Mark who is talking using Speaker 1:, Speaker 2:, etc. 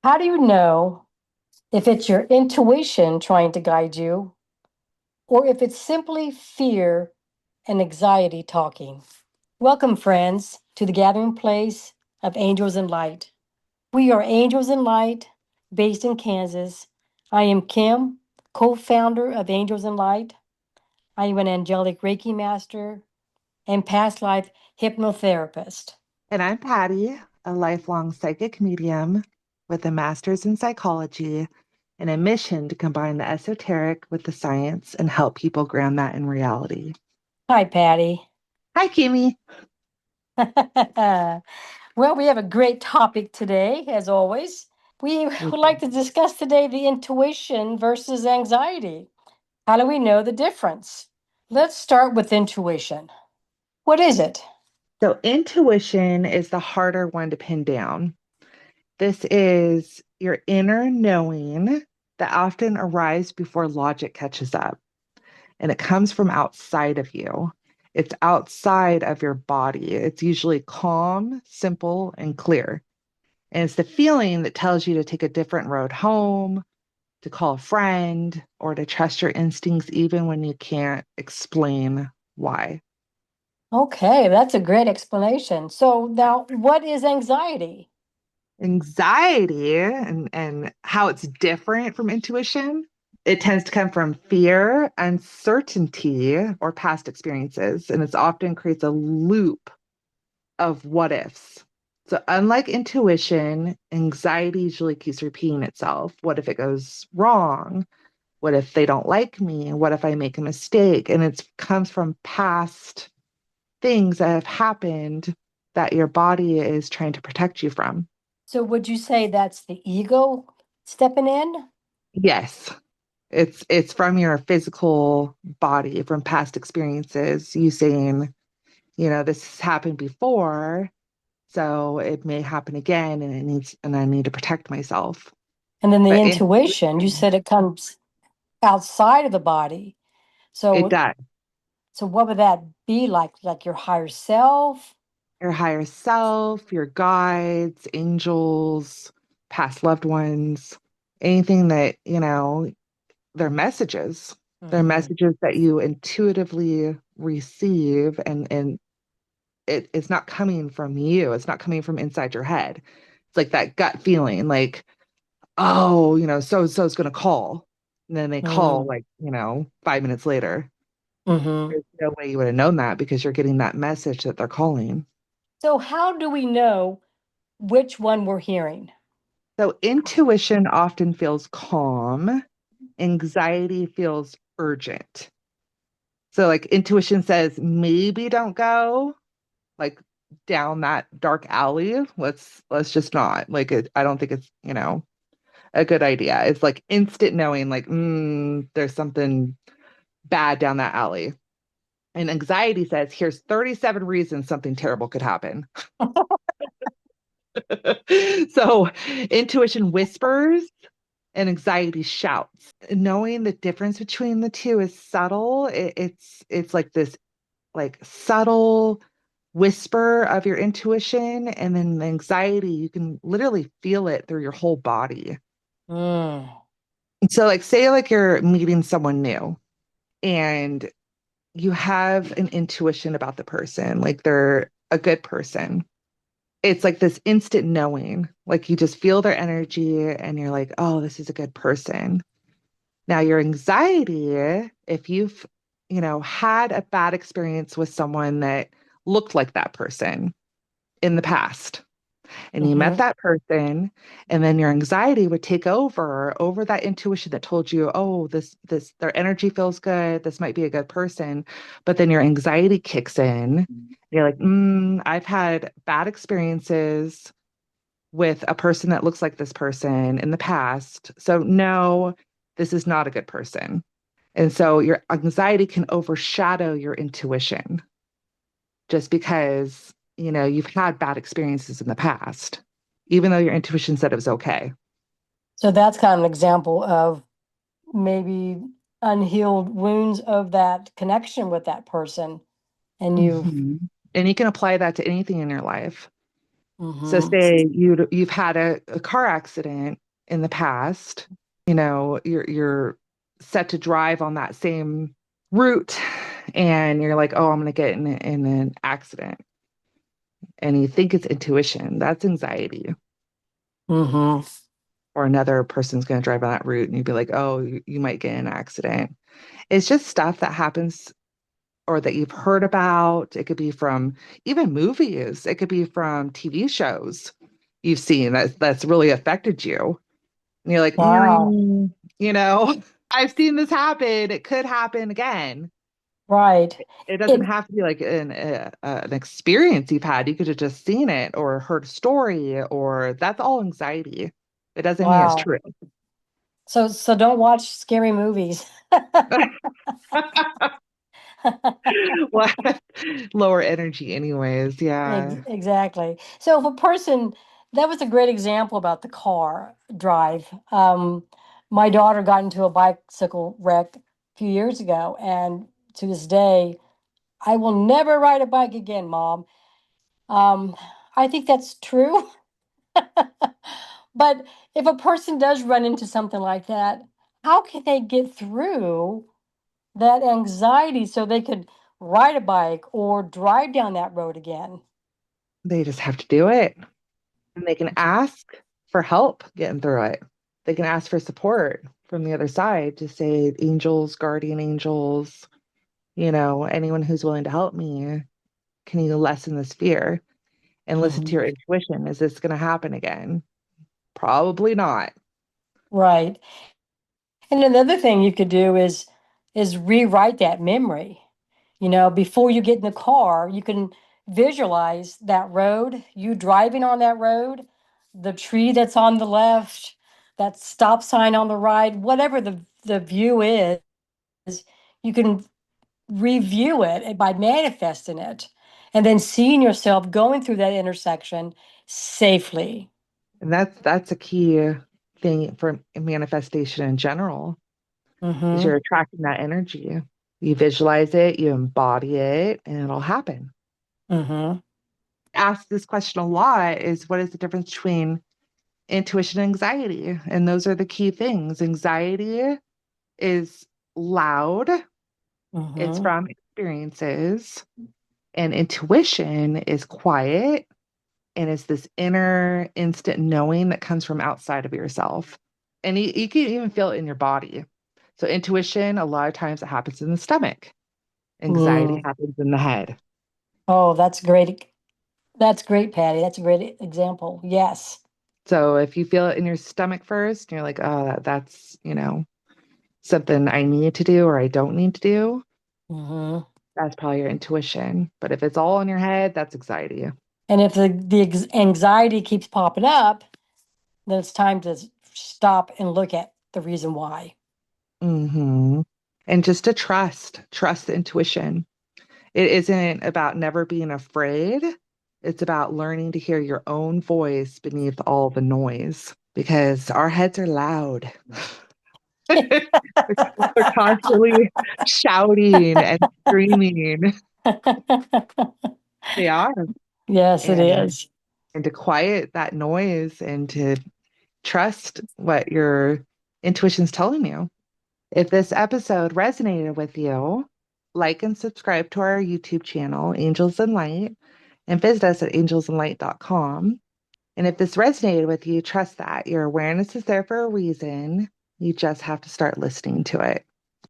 Speaker 1: How do you know if it's your intuition trying to guide you or if it's simply fear and anxiety talking? Welcome, friends, to the gathering place of Angels and Light. We are Angels and Light based in Kansas. I am Kim, co founder of Angels and Light. I am an angelic Reiki master and past life hypnotherapist.
Speaker 2: And I'm Patty, a lifelong psychic medium with a master's in psychology and a mission to combine the esoteric with the science and help people ground that in reality.
Speaker 1: Hi, Patty.
Speaker 2: Hi, Kimmy.
Speaker 1: Well, we have a great topic today, as always. We
Speaker 2: We
Speaker 1: would
Speaker 2: do.
Speaker 1: like to discuss today the intuition versus anxiety. How do we know the difference? Let's start with intuition. What is it?
Speaker 2: So, intuition is the harder one to pin down. This is your inner knowing that often arrives before logic catches up, and it comes from outside of you. It's outside of your body. It's usually calm, simple, and clear. And it's the feeling that tells you to take a different road home, to call a friend, or to trust your instincts even when you can't explain why.
Speaker 1: Okay, that's a great explanation. So, now what is anxiety?
Speaker 2: Anxiety and how it's different from intuition, it tends to come from fear, uncertainty, or past experiences. And it often creates a loop of what ifs. So, unlike intuition, anxiety usually keeps repeating itself. What if it goes wrong? What if they don't like me? What if I make a mistake? And it comes from past things that have happened that your body is trying to protect you from.
Speaker 1: So, would you say that's the ego stepping in?
Speaker 2: Yes, it's from your physical body, from past experiences, you saying, this has happened before, so it may happen again and I need to protect myself.
Speaker 1: And then the
Speaker 2: But
Speaker 1: intuition, you
Speaker 2: intuition,
Speaker 1: said it comes outside of the body.
Speaker 2: it
Speaker 1: So,
Speaker 2: does.
Speaker 1: so what would that be like? Like your higher self?
Speaker 2: Your higher self, your guides, angels, past loved ones, anything that, they're messages. They're
Speaker 1: Hmm.
Speaker 2: messages that you intuitively receive and it's not coming from you. It's not coming from inside your head. It's like that gut feeling, like, oh, so and so's gonna call. And then they call
Speaker 1: Mm.
Speaker 2: like, 5 minutes later.
Speaker 1: Hmm.
Speaker 2: There's no way you would have known that because you're getting that message that they're calling.
Speaker 1: So, how do we know which one we're hearing?
Speaker 2: So intuition often feels calm, anxiety feels urgent. So like intuition says, maybe don't go like down that dark alley. Let's just not. I don't think it's, a good idea. It's like instant knowing, like, there's something bad down that alley. And anxiety says, here's 37 reasons something terrible could happen. So intuition whispers and anxiety shouts. Knowing the difference between the two is subtle. It's like this like subtle whisper of your intuition, and then the anxiety, you can literally feel it through your whole body.
Speaker 1: Mm.
Speaker 2: So like say like you're meeting someone new and you have an intuition about the person, like they're a good person. It's like this instant knowing, like you just feel their energy and you're like, oh, this is a good person. Now, your anxiety, if you've, had a bad experience with someone that looked like that person in the past, and you met
Speaker 1: Hmm.
Speaker 2: that person, and then your anxiety would take over that intuition that told you, oh, this their energy feels good, this might be a good person. But then your anxiety kicks in. You're like, I've had bad experiences with a person that looks like this person in the past. So no, this is not a good person. And so your anxiety can overshadow your intuition just because, you've had bad experiences in the past, even though your intuition said it was okay.
Speaker 1: So, that's kind of an example of maybe unhealed wounds of that connection with that person. And you've,
Speaker 2: Mhm. And you can apply that to anything in your life. So
Speaker 1: Mm-hmm.
Speaker 2: say you've had a car accident in the past, you're set to drive on that same route and you're like, oh, I'm gonna get in an accident. And you think it's intuition. That's anxiety.
Speaker 1: Mm-hmm.
Speaker 2: Or another person's gonna drive on that route and you'd be like, oh, you might get in an accident. It's just stuff that happens or that you've heard about. It could be from even movies, it could be from TV shows you've seen that's really affected you. And you're like,
Speaker 1: Wow.
Speaker 2: you know, I've seen this happen. It could happen again.
Speaker 1: Right.
Speaker 2: It doesn't
Speaker 1: It,
Speaker 2: have to be like an experience you've had. You could have just seen it or heard a story, or that's all anxiety. It doesn't mean it's
Speaker 1: wow.
Speaker 2: true.
Speaker 1: So don't watch scary movies.
Speaker 2: Well, lower energy, anyways. Yeah.
Speaker 1: Exactly. So if a person, that was a great example about the car drive. My daughter got into a bicycle wreck a few years ago, and to this day, I will never ride a bike again, Mom. Um, I think that's true. But if a person does run into something like that, how can they get through that anxiety so they could ride a bike or drive down that road again?
Speaker 2: They just have to do it. And they can ask for help getting through it. They can ask for support from the other side to say, angels, guardian angels, anyone who's willing to help me, can you lessen this fear and listen to
Speaker 1: Mhm.
Speaker 2: your intuition? Is this going to happen again? Probably not.
Speaker 1: Right. And another thing you could do is rewrite that memory. You know, before you get in the car, you can visualize that road, you driving on that road, the tree that's on the left, that stop sign on the right, whatever the view is, you can review it by manifesting it and then seeing yourself going through that intersection safely.
Speaker 2: And that's a key thing for manifestation in general, is
Speaker 1: Mm-hmm.
Speaker 2: you're attracting that energy. You visualize it, you embody it, and it'll happen.
Speaker 1: Mm-hmm.
Speaker 2: Ask this question a lot is what is the difference between intuition and anxiety? And those are the key things. Anxiety is loud, it's
Speaker 1: Mm-hmm.
Speaker 2: from experiences, and intuition is quiet and it's this inner instant knowing that comes from outside of yourself. And you can even feel it in your body. So, intuition, a lot of times it happens in the stomach, anxiety
Speaker 1: Mm.
Speaker 2: happens in the head.
Speaker 1: Oh, that's great. That's great, Patty. That's a great example. Yes.
Speaker 2: So, if you feel it in your stomach first, and you're like, oh, that's, something I need to do or I don't need to do,
Speaker 1: Hmm.
Speaker 2: that's probably your intuition. But if it's all in your head, that's anxiety.
Speaker 1: And if anxiety keeps popping up, then it's time to stop and look at the reason why.
Speaker 2: And just to trust the intuition. It isn't about never being afraid. It's about learning to hear your own voice beneath all the noise because our heads are loud. We're constantly shouting and screaming. They are.
Speaker 1: Yes, it
Speaker 2: And
Speaker 1: is.
Speaker 2: and to quiet that noise and to trust what your intuition's telling you. If this episode resonated with you, like and subscribe to our YouTube channel, Angels and Light, and visit us at angelsandlight.com. And if this resonated with you, trust that your awareness is there for a reason. You just have to start listening to it.